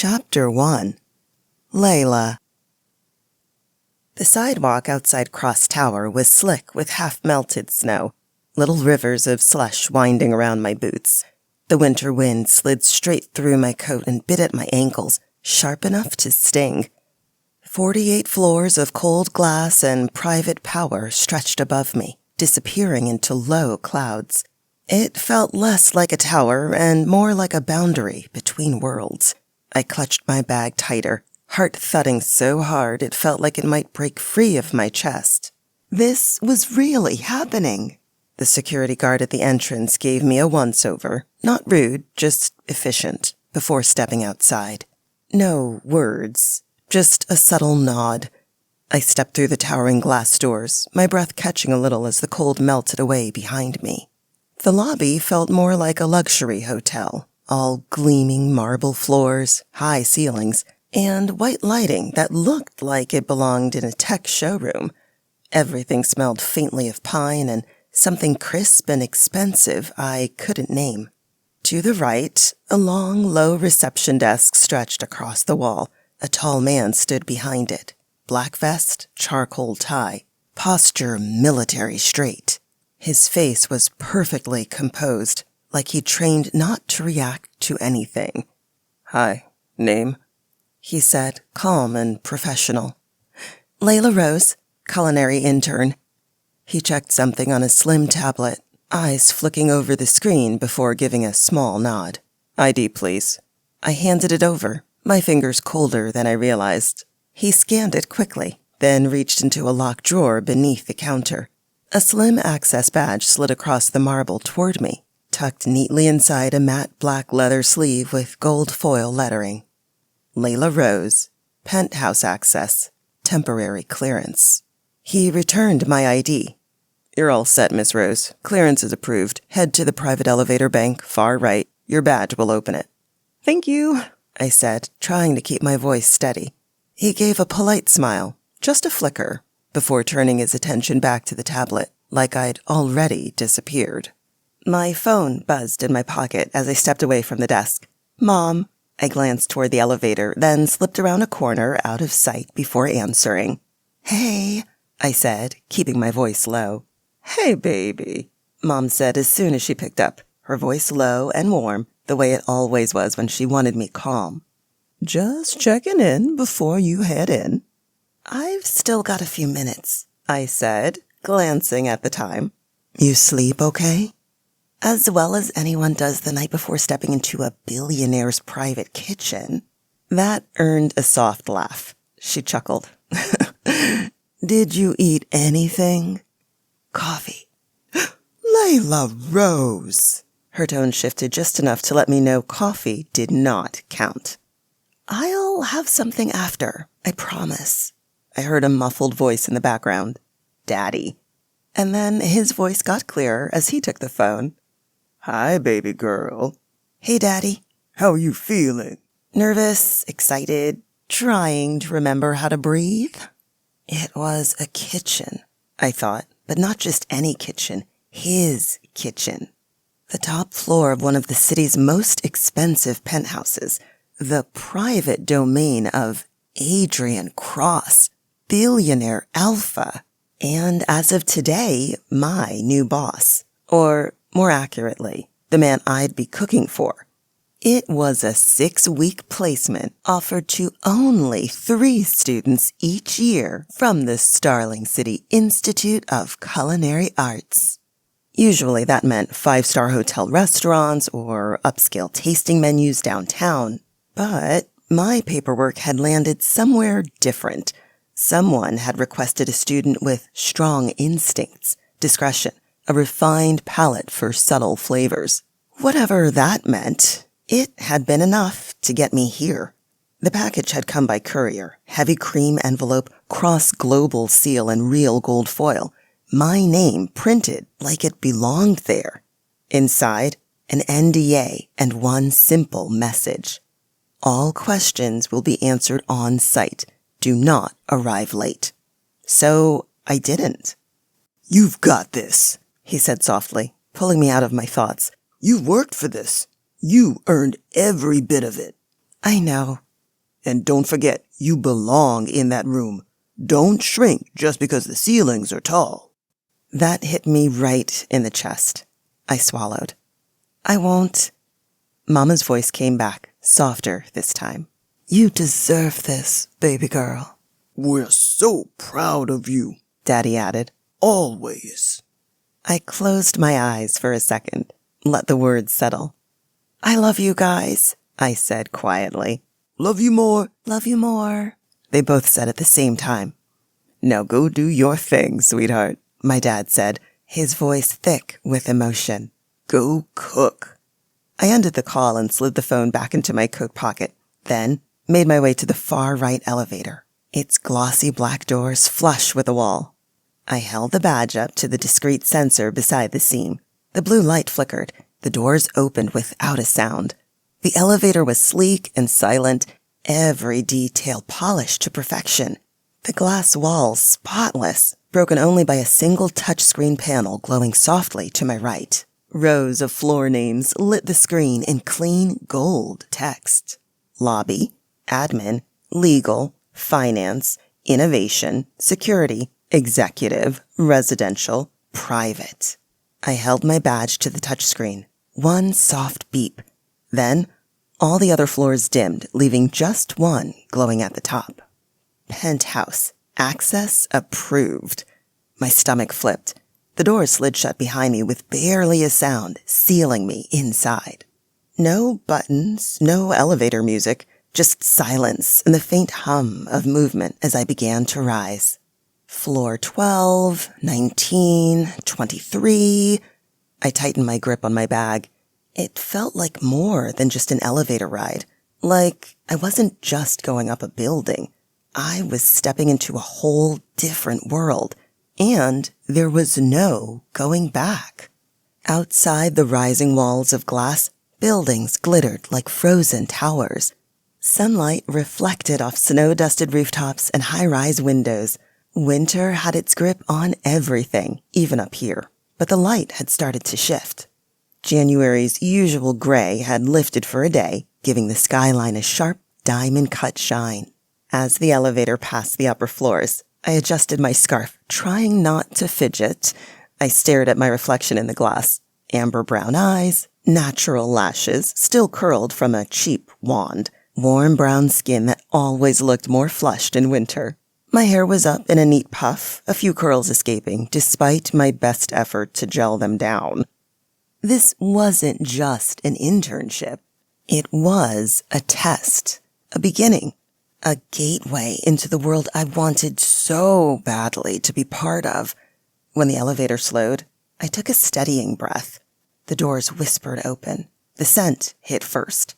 Chapter 1. Layla. The sidewalk outside Cross Tower was slick with half-melted snow, little rivers of slush winding around my boots. The winter wind slid straight through my coat and bit at my ankles, sharp enough to sting. 48 floors of cold glass and private power stretched above me, disappearing into low clouds. It felt less like a tower and more like a boundary between worlds. I clutched my bag tighter, heart thudding so hard it felt like it might break free of my chest. This was really happening. The security guard at the entrance gave me a once-over, not rude, just efficient, before stepping outside. No words, just a subtle nod. I stepped through the towering glass doors, my breath catching a little as the cold melted away behind me. The lobby felt more like a luxury hotel, all gleaming marble floors, high ceilings, and white lighting that looked like it belonged in a tech showroom. Everything smelled faintly of pine and something crisp and expensive I couldn't name. To the right, a long, low reception desk stretched across the wall. A tall man stood behind it. Black vest, charcoal tie, posture military straight. His face was perfectly composed, like he'd trained not to react to anything. "Hi, name?" he said, calm and professional. "Layla Rose, culinary intern." He checked something on a slim tablet, eyes flicking over the screen before giving a small nod. "ID, please." I handed it over, my fingers colder than I realized. He scanned it quickly, then reached into a locked drawer beneath the counter. A slim access badge slid across the marble toward me, tucked neatly inside a matte black leather sleeve with gold foil lettering. Layla Rose, penthouse access, temporary clearance. He returned my ID. "You're all set, Miss Rose. Clearance is approved. Head to the private elevator bank, far right. Your badge will open it." "Thank you," I said, trying to keep my voice steady. He gave a polite smile, just a flicker, before turning his attention back to the tablet, like I'd already disappeared. My phone buzzed in my pocket as I stepped away from the desk. "Mom." I glanced toward the elevator, then slipped around a corner out of sight before answering. "Hey," I said, keeping my voice low. "Hey, baby," Mom said as soon as she picked up, her voice low and warm, the way it always was when she wanted me calm. "Just checking in before you head in." "I've still got a few minutes," I said, glancing at the time. "You sleep okay?" "As well as anyone does the night before stepping into a billionaire's private kitchen." That earned a soft laugh. She chuckled. "Did you eat anything?" "Coffee." "Layla Rose." Her tone shifted just enough to let me know coffee did not count. "I'll have something after, I promise." I heard a muffled voice in the background. "Daddy." And then his voice got clearer as he took the phone. "Hi, baby girl." "Hey, Daddy." "How you feeling?" "Nervous, excited, trying to remember how to breathe." It was a kitchen, I thought, but not just any kitchen, his kitchen. The top floor of one of the city's most expensive penthouses, the private domain of Adrian Cross, billionaire alpha, and as of today, my new boss, or more accurately, the man I'd be cooking for. It was a 6-week placement offered to only 3 students each year from the Starling City Institute of Culinary Arts. Usually that meant 5-star hotel restaurants or upscale tasting menus downtown, but my paperwork had landed somewhere different. Someone had requested a student with strong instincts, discretion, a refined palate for subtle flavors. Whatever that meant, it had been enough to get me here. The package had come by courier, heavy cream envelope, cross-global seal and real gold foil. My name printed like it belonged there. Inside, an NDA and one simple message. All questions will be answered on site. Do not arrive late. So I didn't. "You've got this," he said softly, pulling me out of my thoughts. "You worked for this. You earned every bit of it." "I know," And don't forget, you belong in that room. Don't shrink just because the ceilings are tall. That hit me right in the chest. I swallowed. I won't. Mama's voice came back, softer this time. You deserve this, baby girl. We're so proud of you, Daddy added. Always. I closed my eyes for a second, let the words settle. I love you guys, I said quietly. Love you more. Love you more, they both said at the same time. Now go do your thing, sweetheart, my dad said, his voice thick with emotion. Go cook. I ended the call and slid the phone back into my coat pocket, then made my way to the far right elevator, its glossy black doors flush with the wall. I held the badge up to the discreet sensor beside the seam. The blue light flickered. The doors opened without a sound. The elevator was sleek and silent, every detail polished to perfection. The glass walls spotless, broken only by a single touchscreen panel glowing softly to my right. Rows of floor names lit the screen in clean gold text. Lobby, admin, legal, finance, innovation, security, executive, residential, private. I held my badge to the touchscreen. One soft beep. Then, all the other floors dimmed, leaving just one glowing at the top. Penthouse. Access approved. My stomach flipped. The door slid shut behind me with barely a sound, sealing me inside. No buttons, no elevator music, just silence and the faint hum of movement as I began to rise. Floor 12, 19, 23. I tightened my grip on my bag. It felt like more than just an elevator ride. Like I wasn't just going up a building. I was stepping into a whole different world. And there was no going back. Outside the rising walls of glass, buildings glittered like frozen towers. Sunlight reflected off snow-dusted rooftops and high-rise windows. Winter had its grip on everything, even up here. But the light had started to shift. January's usual gray had lifted for a day, giving the skyline a sharp, diamond-cut shine. As the elevator passed the upper floors, I adjusted my scarf, trying not to fidget. I stared at my reflection in the glass. Amber brown eyes, natural lashes, still curled from a cheap wand, warm brown skin that always looked more flushed in winter. My hair was up in a neat puff, a few curls escaping, despite my best effort to gel them down. This wasn't just an internship. It was a test, a beginning. A gateway into the world I wanted so badly to be part of. When the elevator slowed, I took a steadying breath. The doors whispered open. The scent hit first.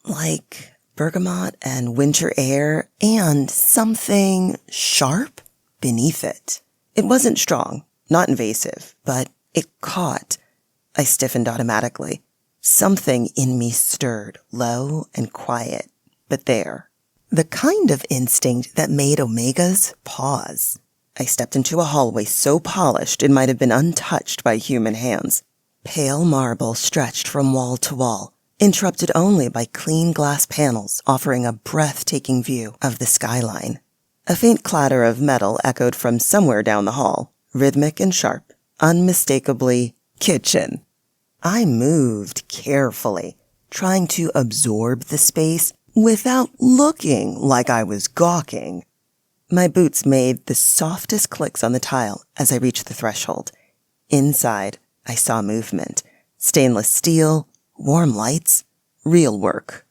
Like bergamot and winter air and something sharp beneath it. It wasn't strong, not invasive, but it caught. I stiffened automatically. Something in me stirred, low and quiet, but there. The kind of instinct that made omegas pause. I stepped into a hallway so polished it might have been untouched by human hands. Pale marble stretched from wall to wall, interrupted only by clean glass panels offering a breathtaking view of the skyline. A faint clatter of metal echoed from somewhere down the hall, rhythmic and sharp, unmistakably kitchen. I moved carefully, trying to absorb the space without looking like I was gawking. My boots made the softest clicks on the tile as I reached the threshold. Inside, I saw movement. Stainless steel, warm lights, real work.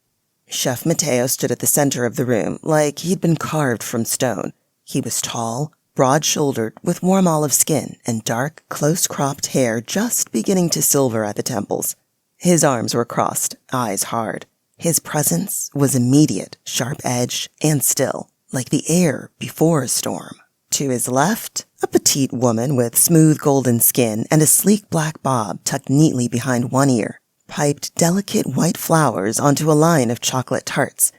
Chef Mateo stood at the center of the room like he'd been carved from stone. He was tall, broad-shouldered, with warm olive skin and dark, close-cropped hair just beginning to silver at the temples. His arms were crossed, eyes hard. His presence was immediate, sharp-edged, and still, like the air before a storm. To his left, a petite woman with smooth golden skin and a sleek black bob tucked neatly behind one ear, piped delicate white flowers onto a line of chocolate tarts.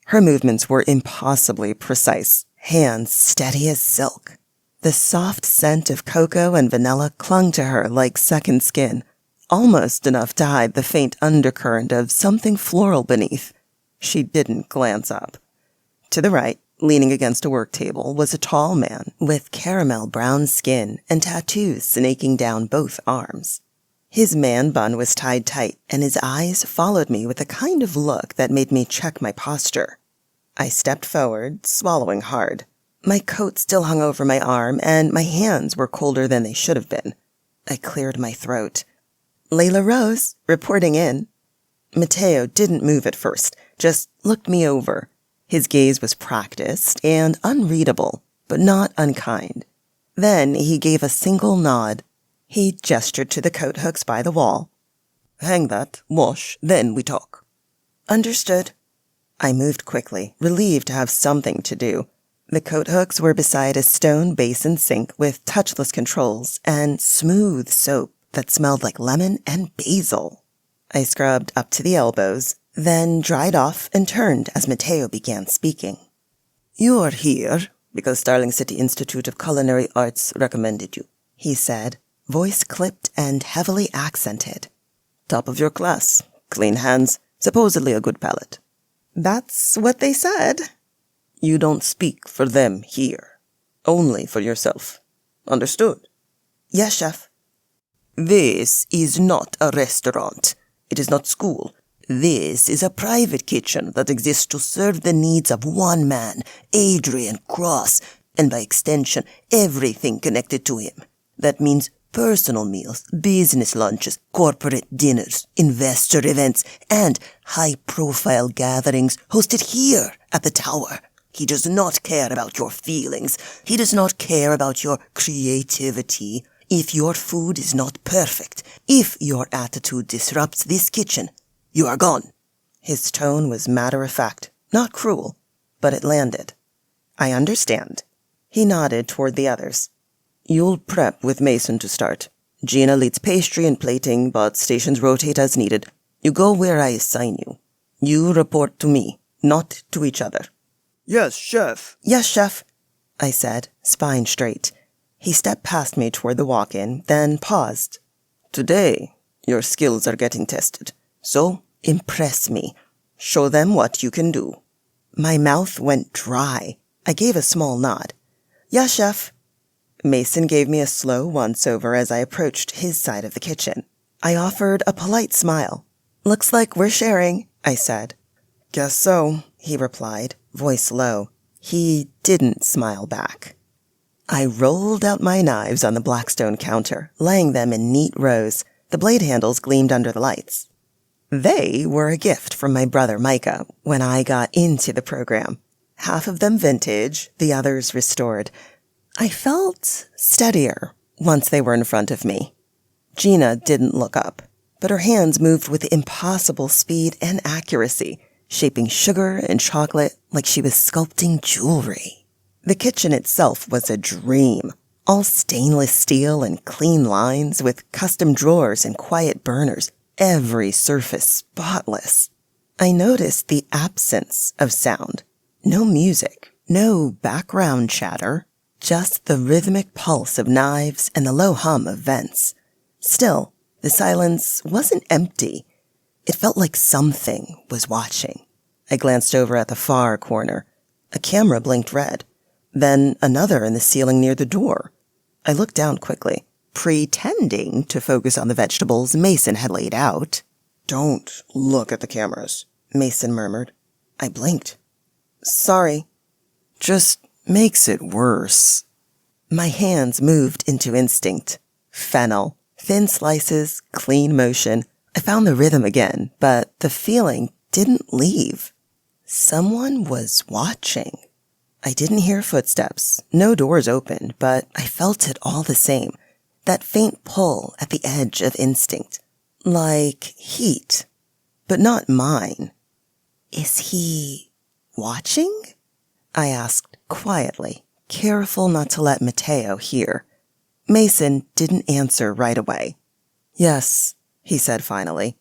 Her movements were impossibly precise, hands steady as silk. The soft scent of cocoa and vanilla clung to her like second skin, almost enough to hide the faint undercurrent of something floral beneath. She didn't glance up. To the right, leaning against a work table, was a tall man with caramel brown skin and tattoos snaking down both arms. His man bun was tied tight, and his eyes followed me with a kind of look that made me check my posture. I stepped forward, swallowing hard. My coat still hung over my arm, and my hands were colder than they should have been. I cleared my throat. Layla Rose, reporting in. Mateo didn't move at first, just looked me over. His gaze was practiced and unreadable, but not unkind. Then he gave a single nod. He gestured to the coat hooks by the wall. Hang that, wash, then we talk. Understood. I moved quickly, relieved to have something to do. The coat hooks were beside a stone basin sink with touchless controls and smooth soap that smelled like lemon and basil. I scrubbed up to the elbows, then dried off and turned as Mateo began speaking. You're here because Starling City Institute of Culinary Arts recommended you, he said, voice clipped and heavily accented. Top of your class, clean hands, supposedly a good palate. That's what they said. You don't speak for them here, only for yourself. Understood? Yes, chef. This is not a restaurant. It is not school. This is a private kitchen that exists to serve the needs of one man, Adrian Cross, and by extension, everything connected to him. That means personal meals, business lunches, corporate dinners, investor events, and high-profile gatherings hosted here at the tower. He does not care about your feelings. He does not care about your creativity. If your food is not perfect, if your attitude disrupts this kitchen, you are gone. His tone was matter-of-fact, not cruel, but it landed. I understand. He nodded toward the others. You'll prep with Mason to start. Gina leads pastry and plating, but stations rotate as needed. You go where I assign you. You report to me, not to each other. Yes, chef. Yes, chef, I said, spine straight. He stepped past me toward the walk-in, then paused. Today, your skills are getting tested. So, impress me. Show them what you can do. My mouth went dry. I gave a small nod. Yes, chef. Mason gave me a slow once-over as I approached his side of the kitchen. I offered a polite smile. Looks like we're sharing, I said. Guess so, he replied, voice low. He didn't smile back. I rolled out my knives on the blackstone counter, laying them in neat rows. The blade handles gleamed under the lights. They were a gift from my brother Micah when I got into the program. Half of them vintage, the others restored. I felt steadier once they were in front of me. Gina didn't look up, but her hands moved with impossible speed and accuracy, shaping sugar and chocolate like she was sculpting jewelry. The kitchen itself was a dream, all stainless steel and clean lines with custom drawers and quiet burners, every surface spotless. I noticed the absence of sound. No music, no background chatter, just the rhythmic pulse of knives and the low hum of vents. Still, the silence wasn't empty. It felt like something was watching. I glanced over at the far corner. A camera blinked red. Then another in the ceiling near the door. I looked down quickly, pretending to focus on the vegetables Mason had laid out. Don't look at the cameras, Mason murmured. I blinked. Sorry. Just makes it worse. My hands moved into instinct. Fennel, thin slices, clean motion. I found the rhythm again, but the feeling didn't leave. Someone was watching. I didn't hear footsteps, no doors opened, but I felt it all the same. That faint pull at the edge of instinct. Like heat, but not mine. Is he watching? I asked quietly, careful not to let Mateo hear. Mason didn't answer right away. Yes, he said finally.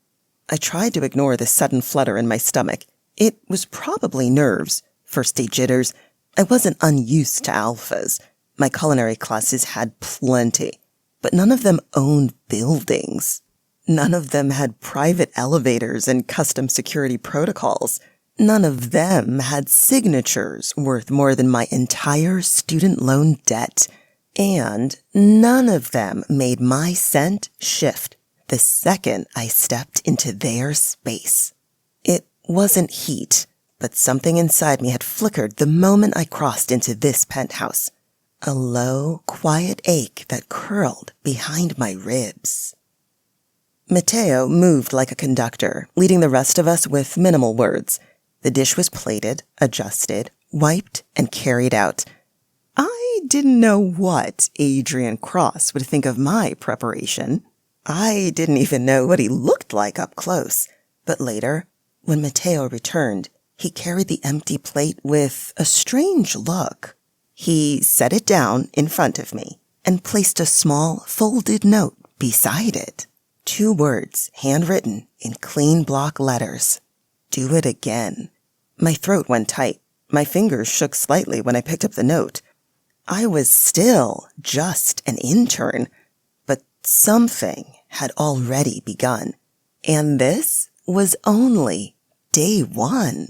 I tried to ignore the sudden flutter in my stomach. It was probably nerves, first-day jitters. I wasn't unused to alphas. My culinary classes had plenty, but none of them owned buildings. None of them had private elevators and custom security protocols. None of them had signatures worth more than my entire student loan debt, and none of them made my scent shift the second I stepped into their space. It wasn't heat, but something inside me had flickered the moment I crossed into this penthouse. A low, quiet ache that curled behind my ribs. Mateo moved like a conductor, leading the rest of us with minimal words. The dish was plated, adjusted, wiped, and carried out. I didn't know what Adrian Cross would think of my preparation. I didn't even know what he looked like up close. But later, when Mateo returned, he carried the empty plate with a strange look. He set it down in front of me and placed a small, folded note beside it. 2 words, handwritten in clean block letters. Do it again. My throat went tight. My fingers shook slightly when I picked up the note. I was still just an intern, but something had already begun. And this was only day 1.